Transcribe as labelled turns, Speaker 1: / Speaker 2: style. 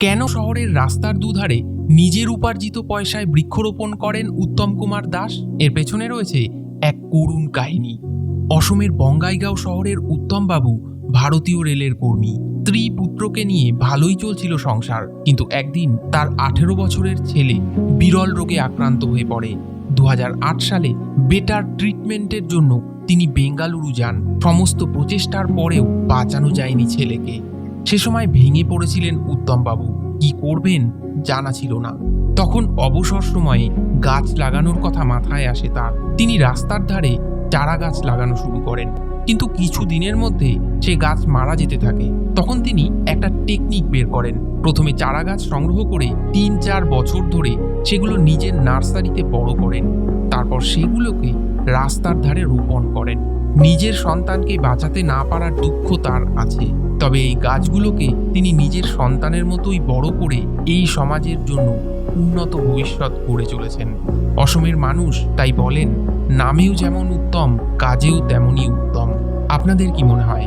Speaker 1: কেন শহরের রাস্তার দুধারে নিজের উপার্জিত পয়সায় বৃক্ষরোপণ করেন উত্তম কুমার দাস? এর পেছনে রয়েছে এক করুণ কাহিনী। অসমের বঙ্গাইগাঁও শহরের উত্তমবাবু ভারতীয় রেলের কর্মী। স্ত্রী পুত্রকে নিয়ে ভালোই চলছিল সংসার, কিন্তু একদিন তার 18 বছরের ছেলে বিরল রোগে আক্রান্ত হয়ে পড়ে। 2008 সালে বেটার ট্রিটমেন্টের জন্য তিনি বেঙ্গালুরু যান। সমস্ত প্রচেষ্টার পরেও বাঁচানো যায়নি ছেলেকে। সে সময় ভেঙে পড়েছিলেন উত্তমবাবু। কি করবেন জানা ছিল না। তখন অবসর সময়ে গাছ লাগানোর কথা মাথায় আসে তার। তিনি রাস্তার ধারে চারা গাছ লাগানো শুরু করেন, কিন্তু কিছু দিনের মধ্যে সে গাছ মারা যেতে থাকে। তখন তিনি একটা টেকনিক বের করেন। প্রথমে চারা গাছ সংগ্রহ করে 3-4 বছর ধরে সেগুলো নিজের নার্সারিতে বড় করেন। তারপর সেগুলোকে রাস্তার ধারে রোপণ করেন। নিজের সন্তানকে বাঁচাতে না পারার দুঃখ তার আছে, তবে এই গাছগুলোকে তিনি নিজের সন্তানের মতোই বড় করে এই সমাজের জন্য উন্নত ভবিষ্যৎ গড়ে চলেছেন। অসমের মানুষ তাই বলেন, নামেও যেমন উত্তম, কাজেও তেমনই উত্তম। আপনাদের কি মনে হয়?